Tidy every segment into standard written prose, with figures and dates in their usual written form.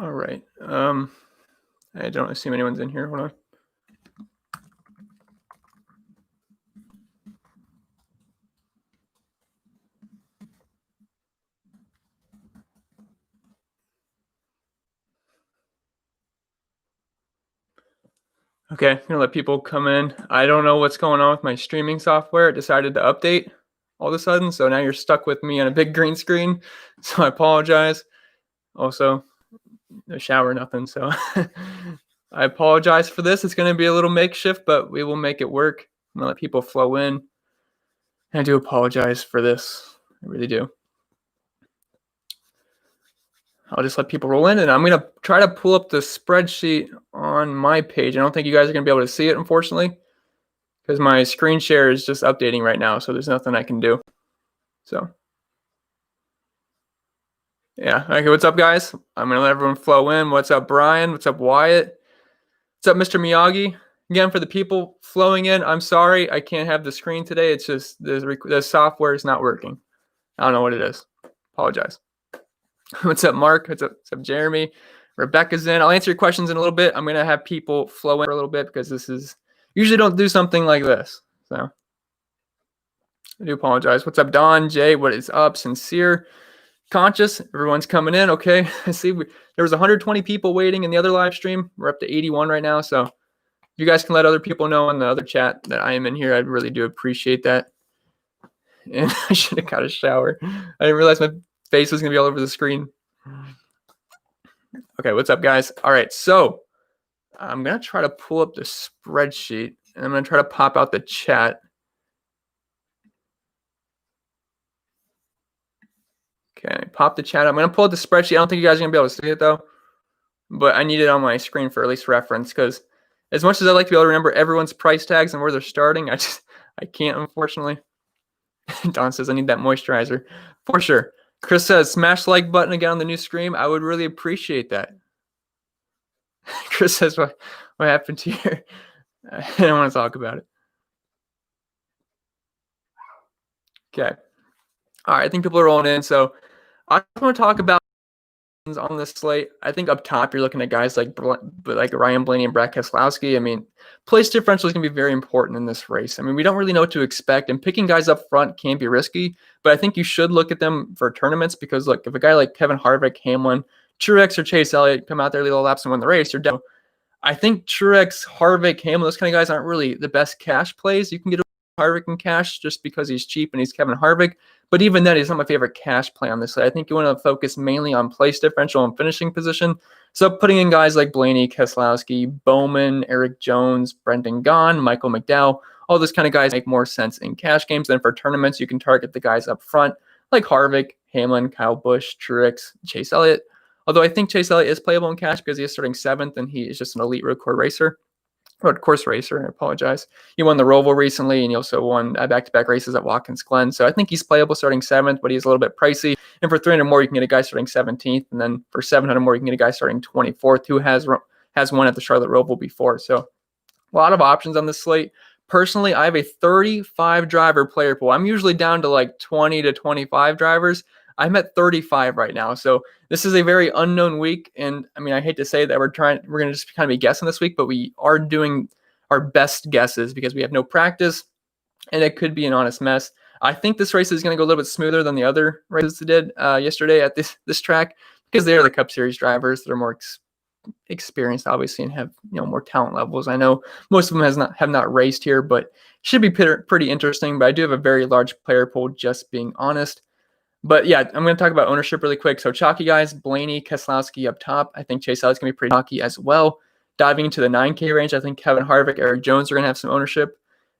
All right. I don't assume anyone's in here. Hold on. Okay, I'm gonna let people come in. I don't know what's going on with my streaming software. It decided to update all of a sudden, so now you're stuck with me on a big green screen. So I apologize. Also, no shower, nothing. So I apologize for this. It's gonna be a little makeshift, but we will make it work. I'm gonna let people flow in. I do apologize for this. I really do. I'll just let people roll in, and I'm going to try to pull up the spreadsheet on my page. I don't think you guys are going to be able to see it, unfortunately, because my screen share is just updating right now, so there's nothing I can do. So, yeah. Okay, what's up, guys? I'm going to let everyone flow in. What's up, Brian? What's up, Wyatt? What's up, Mr. Miyagi? Again, for the people flowing in, I'm sorry I can't have the screen today. It's just the software is not working. I don't know what it is. Apologize. What's up, Mark? What's up, Jeremy? Rebecca's in. I'll answer your questions in a little bit. I'm going to have people flow in for a little bit because this is usually don't do something like this. So I do apologize. What's up, Don? Jay, what is up? Sincere, conscious. Everyone's coming in. Okay. I see there was 120 people waiting in the other live stream. We're up to 81 right now. So if you guys can let other people know in the other chat that I am in here, I really do appreciate that. And I should have got a shower. I didn't realize my face was going to be all over the screen. Okay, what's up, guys? All right, so I'm going to try to pull up the spreadsheet, and I'm going to try to pop out the chat. Okay, pop the chat. I'm going to pull up the spreadsheet. I don't think you guys are going to be able to see it, though, but I need it on my screen for at least reference, because as much as I like to be able to remember everyone's price tags and where they're starting, I can't, unfortunately. Don says, I need that moisturizer. For sure. Chris says, smash the like button again on the new stream. I would really appreciate that. Chris says, what happened to your... I don't want to talk about it. Okay. All right, I think people are rolling in. So I want to talk about on this slate. I think up top, you're looking at guys like Ryan Blaney and Brad Keselowski. I mean, place differential is going to be very important in this race. I mean, we don't really know what to expect, and picking guys up front can be risky, but I think you should look at them for tournaments because, look, if a guy like Kevin Harvick, Hamlin, Truex, or Chase Elliott come out there, lead all laps, and win the race, you're down. I think Truex, Harvick, Hamlin, those kind of guys aren't really the best cash plays. You can get Harvick in cash just because he's cheap and he's Kevin Harvick. But even then, he's not my favorite cash play on this side. I think you want to focus mainly on place differential and finishing position. So putting in guys like Blaney, Keselowski, Bowman, Eric Jones, Brendan Gaughan, Michael McDowell, all those kind of guys make more sense in cash games. Then for tournaments, you can target the guys up front like Harvick, Hamlin, Kyle Busch, Truex, Chase Elliott. Although I think Chase Elliott is playable in cash because he is starting 7th and he is just an elite road course racer. I apologize. He won the Roval recently, and he also won back-to-back races at Watkins Glen. So I think he's playable starting 7th, but he's a little bit pricey. And for 300 more, you can get a guy starting 17th, and then for 700 more, you can get a guy starting 24th who has won at the Charlotte Roval before. So a lot of options on this slate. Personally, I have a 35 driver player pool. I'm usually down to like 20 to 25 drivers. I'm at 35 right now. So this is a very unknown week. And I mean, I hate to say that we're going to just kind of be guessing this week, but we are doing our best guesses because we have no practice and it could be an honest mess. I think this race is going to go a little bit smoother than the other races it did yesterday at this track because they are the Cup Series drivers that are more experienced, obviously, and have more talent levels. I know most of them have not raced here, but should be pretty interesting. But I do have a very large player pool, just being honest. But yeah, I'm going to talk about ownership really quick. So chalky guys, Blaney, Keselowski up top. I think Chase Elliott's going to be pretty chalky as well. Diving into the 9K range, I think Kevin Harvick, Eric Jones are going to have some ownership.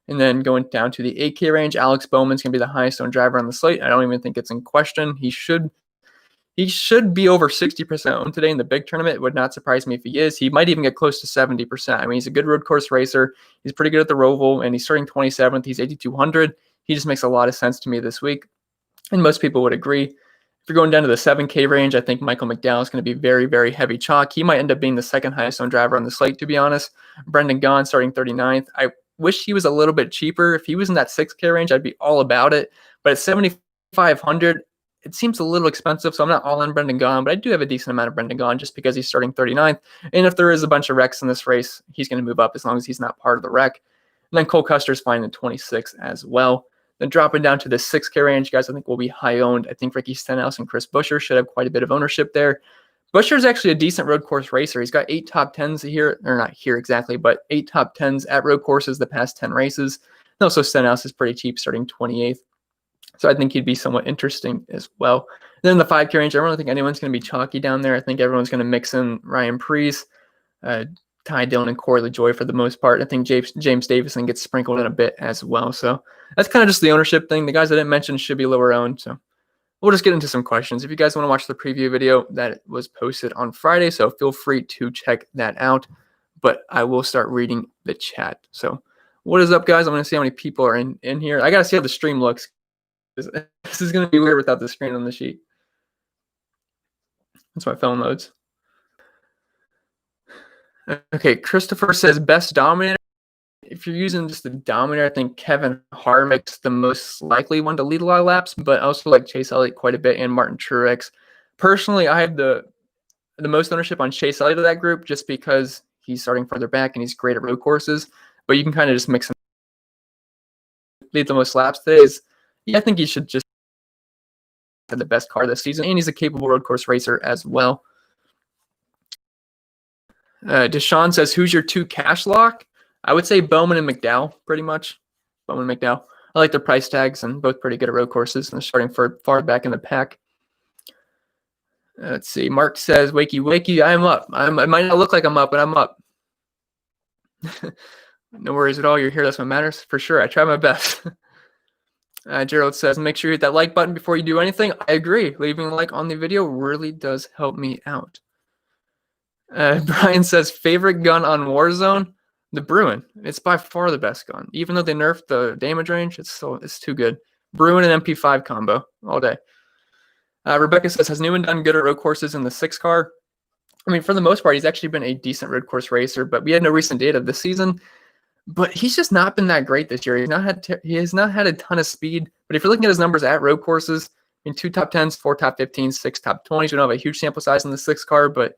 And then going down to the 8K range, Alex Bowman's going to be the highest owned driver on the slate. I don't even think it's in question. He should be over 60% owned today in the big tournament. It would not surprise me if he is. He might even get close to 70%. I mean, he's a good road course racer. He's pretty good at the Roval, and he's starting 27th. He's 8,200. He just makes a lot of sense to me this week. And most people would agree. If you're going down to the 7K range, I think Michael McDowell is going to be very, very heavy chalk. He might end up being the second highest owned driver on the slate, to be honest. Brendan Gaughan starting 39th. I wish he was a little bit cheaper. If he was in that 6K range, I'd be all about it. But at 7,500, it seems a little expensive, so I'm not all in Brendan Gaughan, but I do have a decent amount of Brendan Gaughan just because he's starting 39th. And if there is a bunch of wrecks in this race, he's going to move up as long as he's not part of the wreck. And then Cole Custer's fine in 26 as well. Then dropping down to the 6K range, guys, I think will be high owned. I think Ricky Stenhouse and Chris Buescher should have quite a bit of ownership there. Buescher's actually a decent road course racer. He's got 8 top 10s here, or not here exactly, but 8 top 10s at road courses the past 10 races. And also Stenhouse is pretty cheap, starting 28th. So I think he'd be somewhat interesting as well. And then the 5K range, I don't think anyone's going to be chalky down there. I think everyone's going to mix in Ryan Preece, Ty Dillon, and Corey LaJoie for the most part. I think James Davison gets sprinkled in a bit as well. So that's kind of just the ownership thing. The guys I didn't mention should be lower owned. So we'll just get into some questions. If you guys want to watch the preview video, that was posted on Friday, so feel free to check that out. But I will start reading the chat. So what is up, guys? I'm going to see how many people are in here. I got to see how the stream looks. This is going to be weird without the screen on the sheet. That's my phone loads. Okay, Christopher says best dominator. If you're using just the dominator, I think Kevin Harvick's the most likely one to lead a lot of laps, but I also like Chase Elliott quite a bit and Martin Truex. Personally, I have the most ownership on Chase Elliott of that group just because he's starting further back and he's great at road courses, but you can kind of just mix him. Lead the most laps today is, yeah, I think he should just have the best car this season, and he's a capable road course racer as well. Deshaun says, who's your 2 cash lock? I would say Bowman and McDowell, pretty much. Bowman and McDowell. I like their price tags, and both pretty good at road courses, and they're starting far back in the pack. Let's see. Mark says, wakey, I'm up. I might not look like I'm up, but I'm up. No worries at all. You're here. That's what matters. For sure. I try my best. Gerald says, make sure you hit that like button before you do anything. I agree. Leaving a like on the video really does help me out. Brian says, favorite gun on Warzone? The Bruin. It's by far the best gun. Even though they nerfed the damage range, it's too good. Bruin and MP5 combo all day. Rebecca says, has Newman done good at road courses in the 6 car? I mean, for the most part, he's actually been a decent road course racer, but we had no recent data this season. But he's just not been that great this year. He has not had a ton of speed. But if you're looking at his numbers at road courses, in 2 top 10s, 4 top 15s, 6 top 20s, we don't have a huge sample size in the 6 car, but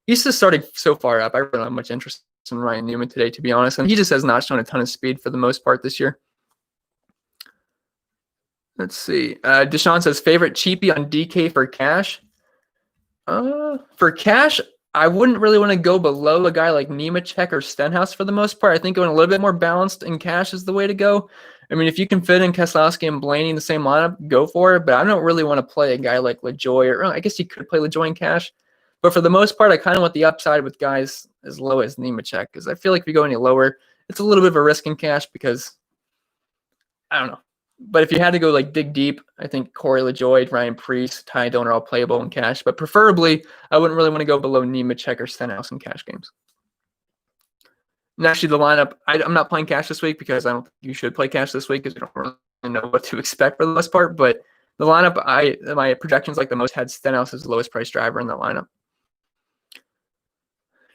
he's just starting so far up. I really don't have much interest in Ryan Newman today, to be honest. And he just has not shown a ton of speed for the most part this year. Let's see. Deshaun says, favorite cheapie on DK for cash? For cash, I wouldn't really want to go below a guy like Nemechek or Stenhouse for the most part. I think going a little bit more balanced in cash is the way to go. I mean, if you can fit in Keselowski and Blaney in the same lineup, go for it. But I don't really want to play a guy like LaJoie, or I guess you could play LaJoie in cash. But for the most part, I kind of want the upside with guys as low as Nemechek, because I feel like if you go any lower, it's a little bit of a risk in cash because, I don't know. But if you had to go like dig deep, I think Corey LaJoie, Ryan Preece, Ty Dillon are all playable in cash. But preferably, I wouldn't really want to go below Nemechek or Stenhouse in cash games. And actually, the lineup, I'm not playing cash this week because I don't think you should play cash this week because you don't really know what to expect for the most part. But the lineup, my projections like the most had Stenhouse as the lowest price driver in that lineup.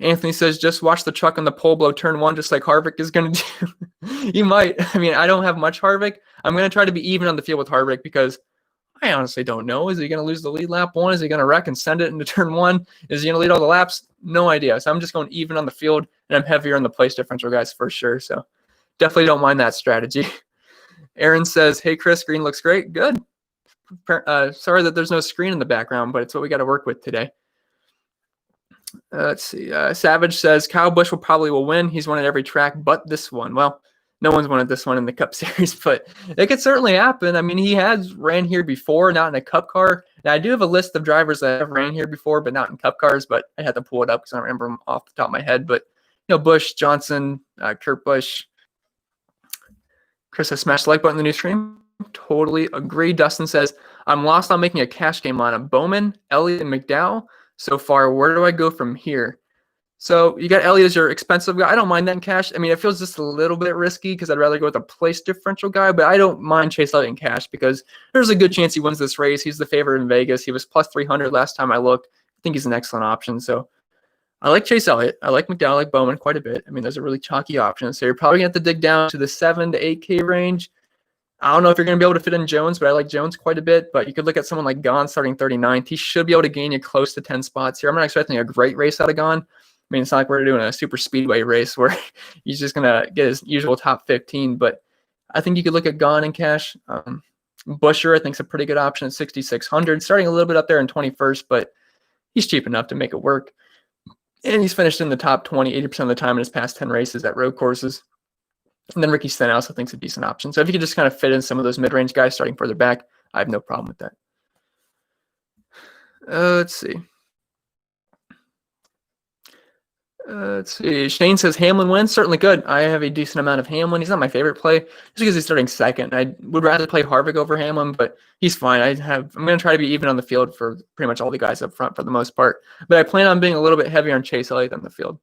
Anthony says, just watch the truck on the pole blow turn 1 just like Harvick is going to do. You might. I mean, I don't have much Harvick. I'm going to try to be even on the field with Harvick because I honestly don't know. Is he going to lose the lead lap 1? Is he going to wreck and send it into turn 1? Is he going to lead all the laps? No idea. So I'm just going even on the field, and I'm heavier on the place differential guys for sure. So definitely don't mind that strategy. Aaron says, hey, Chris, green looks great. Good. Sorry that there's no screen in the background, but it's what we got to work with today. Let's see. Savage says Kyle Busch will win. He's won at every track but this one. Well, no one's won at this one in the Cup Series, but it could certainly happen. I mean, he has ran here before, not in a Cup car. Now, I do have a list of drivers that have ran here before, but not in Cup cars, but I had to pull it up because I don't remember them off the top of my head. But, Busch, Johnson, Kurt Busch. Chris has smashed the like button in the new stream. Totally agree. Dustin says, I'm lost on making a cash game lineup. Bowman, Elliott, and McDowell. So far, where do I go from here? So you got Elliott as your expensive guy. I don't mind that in cash. I mean, it feels just a little bit risky because I'd rather go with a place differential guy, but I don't mind Chase Elliott in cash because there's a good chance he wins this race. He's the favorite in Vegas. He was plus 300 last time I looked. I think he's an excellent option. So I like Chase Elliott. I like McDowell, I like Bowman quite a bit. I mean, those are really chalky options. So you're probably going to have to dig down to the 7 to 8K range. I don't know if you're going to be able to fit in Jones, but I like Jones quite a bit. But you could look at someone like Gahn starting 39th. He should be able to gain you close to 10 spots here. I'm not expecting a great race out of Gahn. I mean, it's not like we're doing a super speedway race where he's just going to get his usual top 15. But I think you could look at Gahn and cash. Busher, I think, is a pretty good option at 6,600, starting a little bit up there in 21st, but he's cheap enough to make it work. And he's finished in the top 20, 80% of the time in his past 10 races at road courses. And then Ricky Stenhouse, I think, is a decent option. So if you could just kind of fit in some of those mid-range guys starting further back, I have no problem with that. Let's see. Shane says Hamlin wins. Certainly good. I have a decent amount of Hamlin. He's not my favorite play just because he's starting second. I would rather play Harvick over Hamlin, but he's fine. I'm going to try to be even on the field for pretty much all the guys up front for the most part. But I plan on being a little bit heavier on Chase Elliott than the field.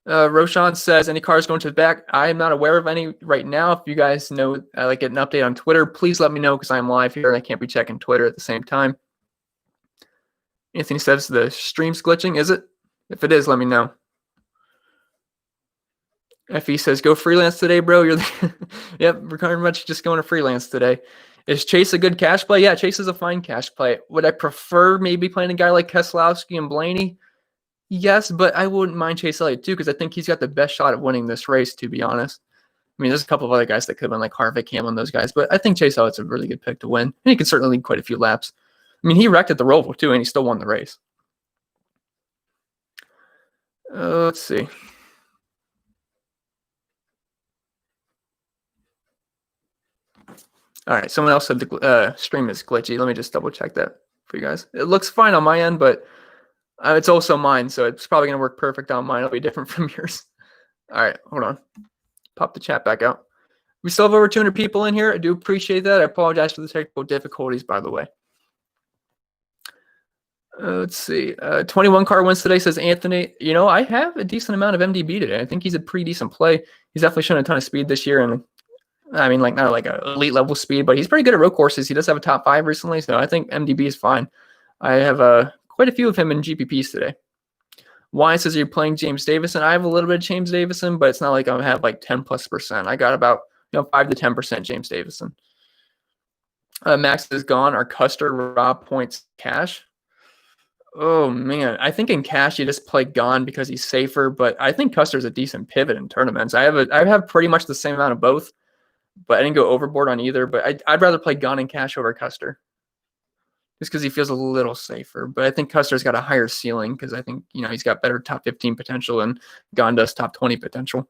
Roshan says, any cars going to the back? I am not aware of any right now. If you guys know, like get an update on Twitter, please let me know because I'm live here and I can't be checking Twitter at the same time. Anthony says the stream's glitching. Is it? If it is, let me know. FE says, go freelance today, bro. You're yep, we're pretty much just going to freelance today. Is Chase a good cash play? Yeah, Chase is a fine cash play. Would I prefer maybe playing a guy like Keselowski and Blaney? Yes, but I wouldn't mind Chase Elliott too because I think he's got the best shot at winning this race, to be honest. I mean, there's a couple of other guys that could win, like Harvick, Hamlin, those guys, but I think Chase Elliott's a really good pick to win. And he could certainly lead quite a few laps. I mean, he wrecked at the Roval too, and he still won the race. Let's see. All right, someone else said the stream is glitchy. Let me just double check that for you guys. It looks fine on my end, but it's also mine, so it's probably going to work perfect on mine. It'll be different from yours. All right, hold on. Pop the chat back out. We still have over 200 people in here. I do appreciate that. I apologize for the technical difficulties, by the way. Let's see. 21 car wins today, says Anthony. You know, I have a decent amount of MDB today. I think he's a pretty decent play. He's definitely shown a ton of speed this year. And I mean, like not like an elite level speed, but he's pretty good at road courses. He does have a top 5 recently. So I think MDB is fine. I have quite a few of him in GPPs today. Wine says you're playing James Davison. I have a little bit of James Davison, but it's not like I have like 10+%. I got about 5 to 10% James Davison. Max is gone. Our Custer, Rob points cash. Oh man, I think in cash you just play Gahn because he's safer, but I think Custer's a decent pivot in tournaments. I have pretty much the same amount of both, but I didn't go overboard on either. But I'd rather play Gahn in cash over Custer, just because he feels a little safer. But I think Custer's got a higher ceiling because I think he's got better top 15 potential and Gahn does top 20 potential.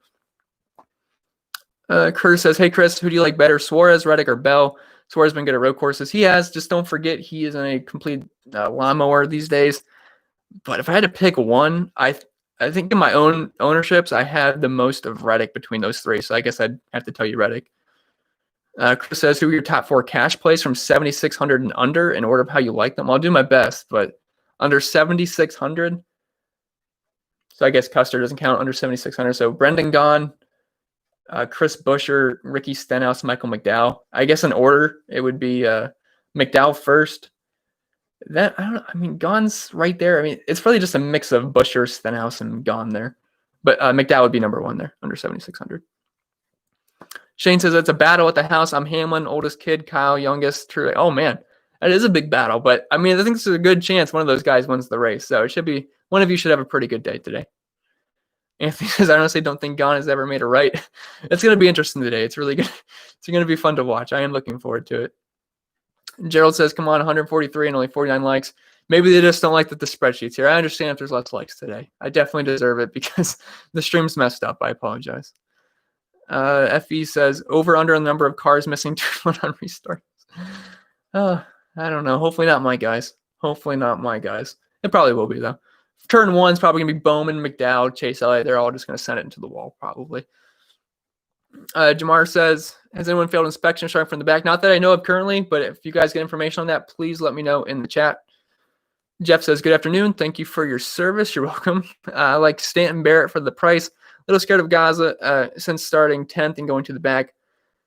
Curtis says, hey Chris, who do you like better, Suarez, Reddick, or Bell? Suarez has been good at road courses. He has. Just don't forget he is in a complete lawnmower these days. But if I had to pick one, I think in my own ownerships, I have the most of Reddick between those three. So I guess I'd have to tell you Reddick. Chris says, who are your top 4 cash plays from 7,600 and under in order of how you like them? I'll do my best, but under 7,600. So I guess Custer doesn't count under 7,600. So Brendan Gaughan, Chris Buescher, Ricky Stenhouse, Michael McDowell. I guess in order, it would be McDowell first. Then I don't know. I mean, Gaughan's right there. I mean, it's really just a mix of Buescher, Stenhouse, and Gaughan there. But McDowell would be number 1 there, under 7,600. Shane says it's a battle at the house. I'm Hamlin, oldest kid, Kyle, youngest. True. Oh man, that is a big battle. But I mean, I think this is a good chance one of those guys wins the race. So it should be one of you should have a pretty good day today. Anthony says, I honestly don't think Gaughan has ever made a right. It's going to be interesting today. It's really good. It's going to be fun to watch. I am looking forward to it. Gerald says, come on, 143 and only 49 likes. Maybe they just don't like the spreadsheets here. I understand if there's less likes today. I definitely deserve it because the stream's messed up. I apologize. FE says, over under the number of cars missing turn 1 on restarts. I don't know. Hopefully not my guys. Hopefully not my guys. It probably will be, though. Turn 1's probably going to be Bowman, McDowell, Chase Elliott. They're all just going to send it into the wall, probably. Jamar says, has anyone failed inspection starting from the back? Not that I know of currently, but if you guys get information on that, please let me know in the chat. Jeff says, good afternoon. Thank you for your service. You're welcome. I like Stanton Barrett for the price. A little scared of Gaza since starting 10th and going to the back.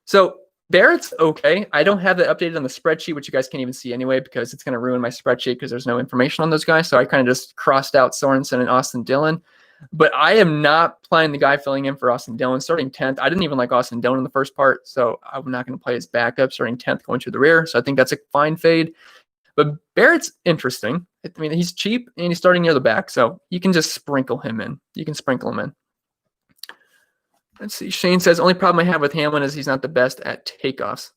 So Barrett's okay. I don't have that updated on the spreadsheet, which you guys can't even see anyway because it's going to ruin my spreadsheet because there's no information on those guys. So I kind of just crossed out Sorensen and Austin Dillon. But I am not playing the guy filling in for Austin Dillon, starting 10th. I didn't even like Austin Dillon in the first part, so I'm not going to play his backup, starting 10th, going to the rear. So I think that's a fine fade. But Barrett's interesting. I mean, he's cheap, and he's starting near the back, so you can just sprinkle him in. You can sprinkle him in. Let's see. Shane says, only problem I have with Hamlin is he's not the best at takeoffs.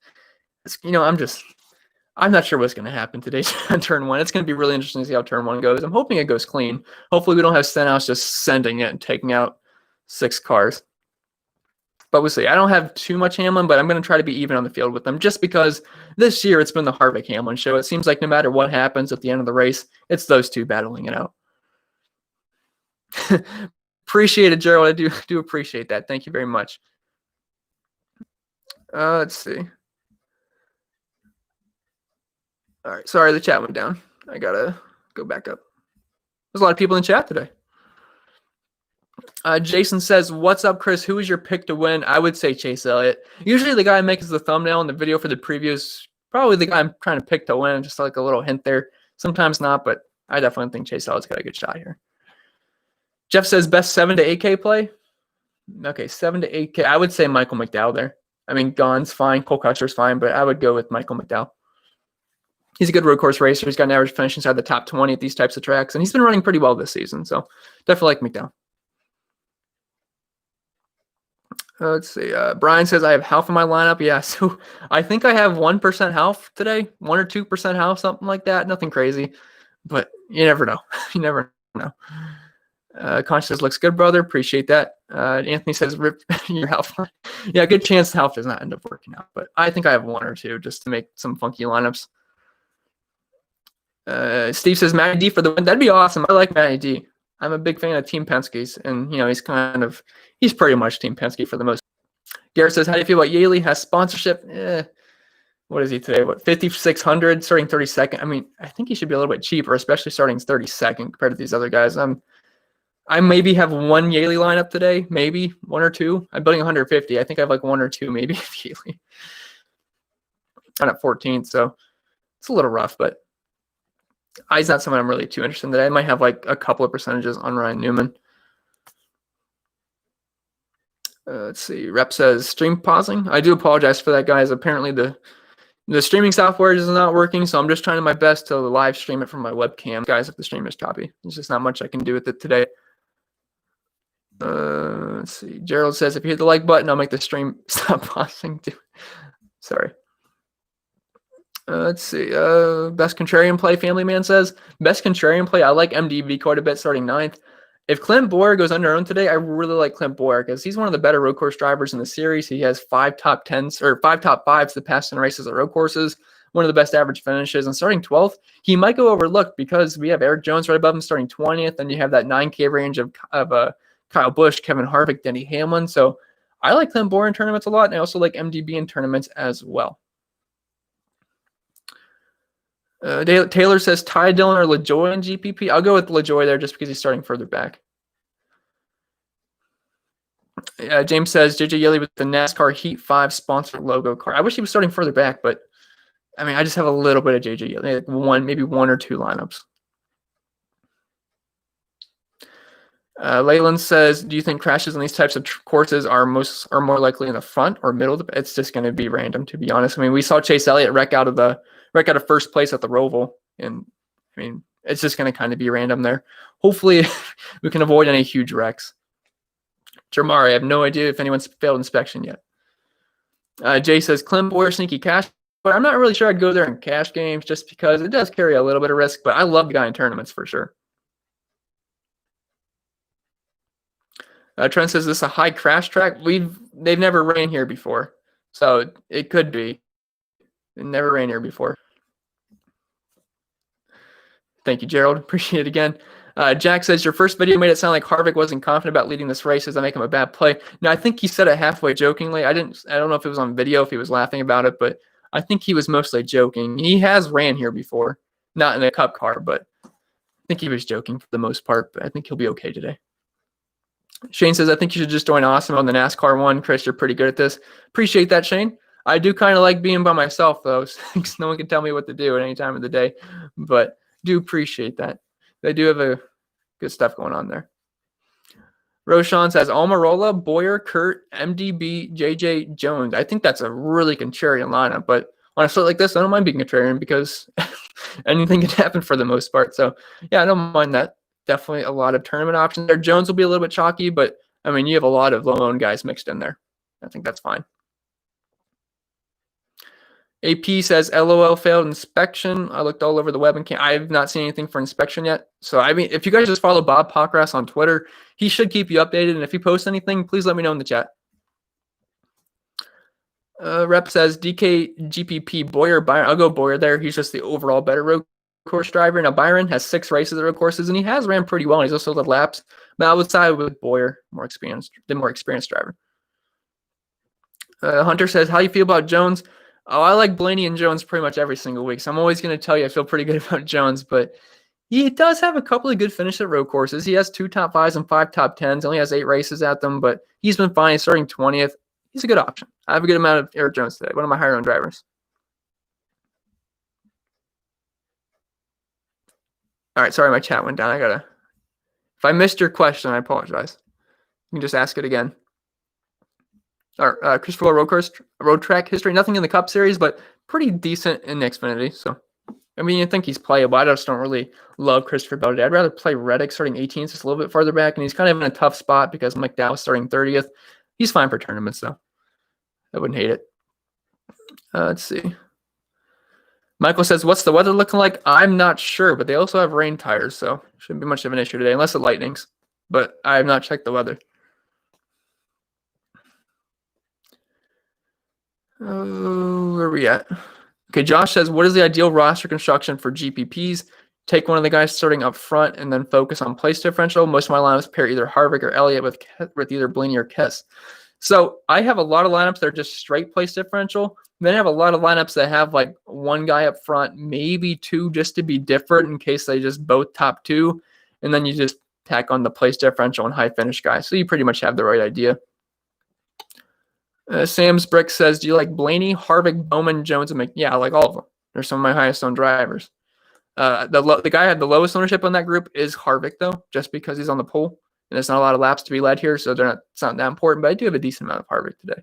I'm not sure what's going to happen today on turn 1. It's going to be really interesting to see how turn 1 goes. I'm hoping it goes clean. Hopefully we don't have Stenhouse just sending it and taking out 6 cars. But we'll see. I don't have too much Hamlin, but I'm going to try to be even on the field with them just because this year it's been the Harvick-Hamlin show. It seems like no matter what happens at the end of the race, it's those two battling it out. Appreciate it, Gerald. I do appreciate that. Thank you very much. Let's see. All right. Sorry, the chat went down. I got to go back up. There's a lot of people in chat today. Jason says, what's up, Chris? Who is your pick to win? I would say Chase Elliott. Usually the guy I make as the thumbnail in the video for the previews, probably the guy I'm trying to pick to win, just like a little hint there. Sometimes not, but I definitely think Chase Elliott's got a good shot here. Jeff says, best 7 to 8K play? Okay, 7 to 8K. I would say Michael McDowell there. I mean, Gaughan's fine, Cole Custer's fine, but I would go with Michael McDowell. He's a good road course racer. He's got an average finish inside the top 20 at these types of tracks, and he's been running pretty well this season, so definitely like McDowell. Let's see. Brian says, I have half in my lineup. Yeah, so I think I have 1% half today, 1 or 2% half, something like that. Nothing crazy, but you never know. You never know. Conch says, looks good, brother. Appreciate that. Anthony says, rip your half. Yeah, good chance half does not end up working out, but I think I have 1 or 2 just to make some funky lineups. Steve says, Matty D for the win. That'd be awesome. I like Matty D. I'm a big fan of Team Penske's, and he's pretty much Team Penske for the most. Garrett says, how do you feel about Yaley? Has sponsorship? What is he today? 5,600, starting 32nd. I mean, I think he should be a little bit cheaper, especially starting 32nd compared to these other guys. I maybe have 1 Yaley lineup today, maybe 1 or 2. I'm building 150. I think I have like 1 or 2 maybe of Yaley. I'm at 14th, so it's a little rough, but he's not someone I'm really too interested in today. I might have like a couple of percentages on Ryan Newman. Let's see. Rep says stream pausing. I do apologize for that, guys. Apparently the streaming software is not working, so I'm just trying my best to live stream it from my webcam. Guys, if the stream is choppy, there's just not much I can do with it today. Let's see. Gerald says, if you hit the like button, I'll make the stream stop pausing. Sorry. Let's see. Best contrarian play, Family Man says. Best contrarian play, I like MDV quite a bit, starting 9th. If Clint Bowyer goes under owned today, I really like Clint Bowyer because he's one of the better road course drivers in the series. He has 5 top 10s or 5 top 5s the past 10 races at road courses, one of the best average finishes. And starting 12th, he might go overlooked because we have Eric Jones right above him starting 20th, and you have that 9K range of Kyle Busch, Kevin Harvick, Denny Hamlin. So I like Clint Bowyer in tournaments a lot, and I also like MDB in tournaments as well. Taylor says Ty Dillon or LaJoy in GPP. I'll go with LaJoy there just because he's starting further back. James says JJ Yeley with the NASCAR Heat 5 sponsored logo car. I wish he was starting further back, but I mean, I just have a little bit of JJ Yeley, like maybe 1 or 2 lineups. Leyland says, do you think crashes on these types of courses are more likely in the front or middle? It's just going to be random, to be honest. I mean, we saw Chase Elliott wreck out of first place at the Roval, and I mean, it's just going to kind of be random there. Hopefully, we can avoid any huge wrecks. Jamar, I have no idea if anyone's failed inspection yet. Jay says, Clint Bowyer, sneaky cash. But I'm not really sure I'd go there in cash games just because it does carry a little bit of risk, but I love the guy in tournaments for sure. Trent says, this is a high crash track. They've never ran here before, so it could be. It never ran here before. Thank you, Gerald. Appreciate it again. Jack says, your first video made it sound like Harvick wasn't confident about leading this race. Does that make him a bad play? No, I think he said it halfway jokingly. I don't know if it was on video, if he was laughing about it, but I think he was mostly joking. He has ran here before, not in a cup car, but I think he was joking for the most part, but I think he'll be okay today. Shane says, I think you should just join Awesome on the NASCAR one. Chris, you're pretty good at this. Appreciate that, Shane. I do kind of like being by myself, though, because no one can tell me what to do at any time of the day, but do appreciate that. They do have a good stuff going on there. Roshan says Almirola, Boyer, Kurt, MDB, JJ, Jones. I think that's a really contrarian lineup, but on a slate like this, I don't mind being contrarian because anything can happen for the most part. So yeah, I don't mind that. Definitely a lot of tournament options there. Jones will be a little bit chalky, but I mean, you have a lot of low-owned guys mixed in there. I think that's fine. AP says LOL failed inspection. I looked all over the web and I have not seen anything for inspection yet. So I mean, if you guys just follow Bob Pockras on Twitter, he should keep you updated. And if he posts anything, please let me know in the chat. Rep says DK GPP Boyer Byron. I'll go Boyer there. He's just the overall better road course driver. Now Byron has 6 races at road courses and he has ran pretty well. He's also led laps. But I would side with Boyer, the more experienced driver. Hunter says, how do you feel about Jones? Oh, I like Blaney and Jones pretty much every single week. So I'm always going to tell you I feel pretty good about Jones, but he does have a couple of good finishes at road courses. He has 2 top 5s and 5 top 10s. Only has 8 races at them, but he's been fine. He's starting 20th. He's a good option. I have a good amount of Eric Jones today, one of my higher owned drivers. All right, sorry, my chat went down. If I missed your question, I apologize. You can just ask it again. Or Christopher road track history. Nothing in the Cup Series, but pretty decent in Xfinity. So, I mean, I think he's playable. I just don't really love Christopher Bell today. I'd rather play Reddick starting 18th, just a little bit farther back, and he's kind of in a tough spot because McDowell's starting 30th. He's fine for tournaments, though. I wouldn't hate it. Let's see. Michael says, what's the weather looking like? I'm not sure, but they also have rain tires, so shouldn't be much of an issue today, unless it lightnings. But I have not checked the weather. Oh, where are we at? Okay, Josh says, what is the ideal roster construction for GPPs? Take one of the guys starting up front and then focus on place differential. Most of my lineups pair either Harvick or Elliott with either Blaney or Kess. So I have a lot of lineups that are just straight place differential. Then I have a lot of lineups that have like one guy up front, maybe 2 just to be different in case they just both top 2. And then you just tack on the place differential and high finish guys. So you pretty much have the right idea. Sam's Brick says, do you like Blaney, Harvick, Bowman, Jones, and yeah, I like all of them. They're some of my highest owned drivers. The guy who had the lowest ownership on that group is Harvick, though, just because he's on the pole. And there's not a lot of laps to be led here, so it's not that important. But I do have a decent amount of Harvick today.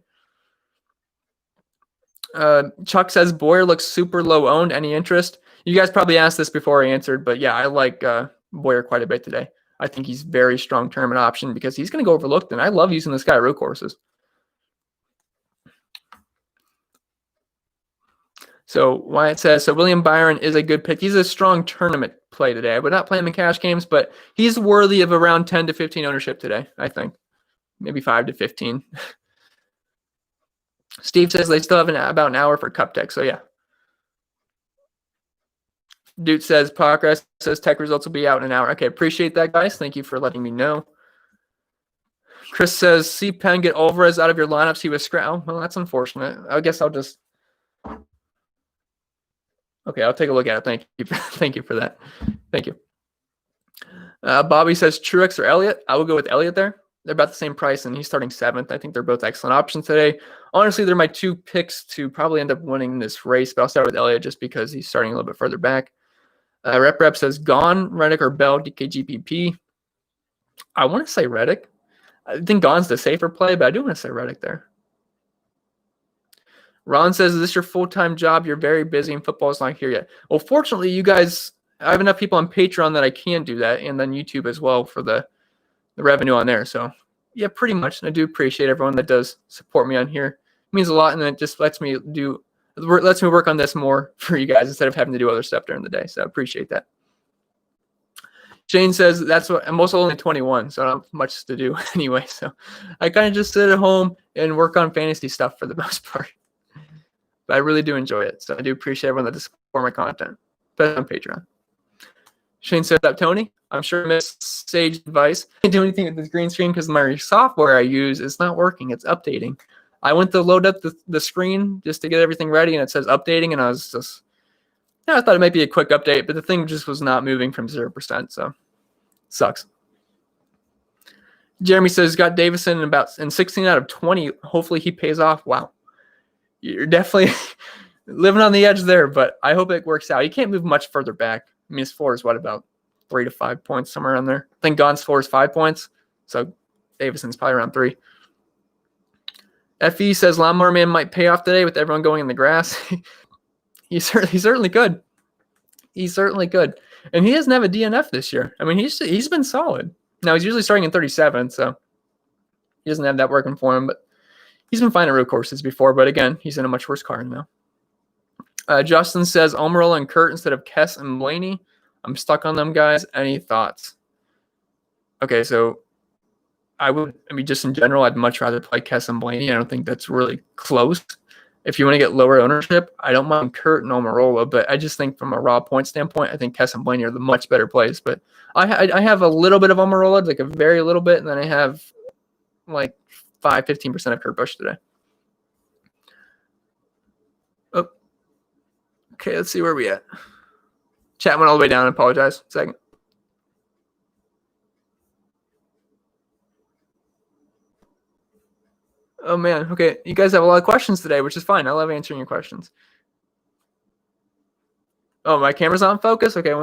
Chuck says, Boyer looks super low owned. Any interest? You guys probably asked this before I answered, but yeah, I like Boyer quite a bit today. I think he's very strong tournament option because he's going to go overlooked, and I love using this guy at road courses. So Wyatt says, so William Byron is a good pick. He's a strong tournament play today. I would not play him in cash games, but he's worthy of around 10 to 15 ownership today, I think. Maybe 5 to 15. Steve says they still have about an hour for Cup Tech, so yeah. Dude says, progress says tech results will be out in an hour. Okay, appreciate that, guys. Thank you for letting me know. Chris says, see Penn get Alvarez out of your lineups. He was scratched. Well, that's unfortunate. I guess I'll just... Okay, I'll take a look at it. Thank you. Thank you for that. Thank you. Bobby says Truex or Elliott. I will go with Elliott there. They're about the same price, and he's starting 7th. I think they're both excellent options today. Honestly, they're my 2 picks to probably end up winning this race, but I'll start with Elliott just because he's starting a little bit further back. Rep says Gone, Reddick, or Bell, DKGPP. I want to say Reddick. I think Gone's the safer play, but I do want to say Reddick there. Ron says, is this your full-time job? You're very busy and football's not here yet. Well, fortunately, you guys, I have enough people on Patreon that I can do that, and then YouTube as well for the revenue on there. So, yeah, pretty much. And I do appreciate everyone that does support me on here. It means a lot, and it just lets me work on this more for you guys instead of having to do other stuff during the day. So I appreciate that. Shane says, that's what I'm also only 21, so I don't have much to do anyway. So I kind of just sit at home and work on fantasy stuff for the most part. But I really do enjoy it. So I do appreciate everyone that does support my content, especially on Patreon. Shane said that, Tony, I'm sure I missed sage advice. I can't do anything with this green screen because my software I use is not working. It's updating. I went to load up the screen just to get everything ready, and it says updating, and I thought it might be a quick update, but the thing just was not moving from 0%, so sucks. Jeremy says, got Davison in 16 out of 20. Hopefully he pays off. Wow. You're definitely living on the edge there, but I hope it works out. You can't move much further back. I mean, his floor is what, about 3 to 5 points, somewhere around there. I think Gone's floor is 5 points, so Davison's probably around 3. FE says Lawnmower Man might pay off today with everyone going in the grass. he certainly could. He certainly could. And he doesn't have a DNF this year. I mean, he's been solid. Now, he's usually starting in 37, so he doesn't have that working for him. But he's been fine at road courses before. But again, he's in a much worse car now. Justin says Almirola and Kurt instead of Kess and Blaney. I'm stuck on them, guys. Any thoughts? Okay, so just in general, I'd much rather play Kess and Blaney. I don't think that's really close. If you want to get lower ownership, I don't mind Kurt and Almirola, but I just think from a raw point standpoint, I think Kess and Blaney are the much better plays. But I have a little bit of Almirola, like a very little bit, and then I have like 15% of Kurt Busch today. Oh, okay, let's see where we at. Chat went all the way down. I apologize. Second. Oh, man. Okay, you guys have a lot of questions today, which is fine. I love answering your questions. Oh, my camera's on focus? Okay,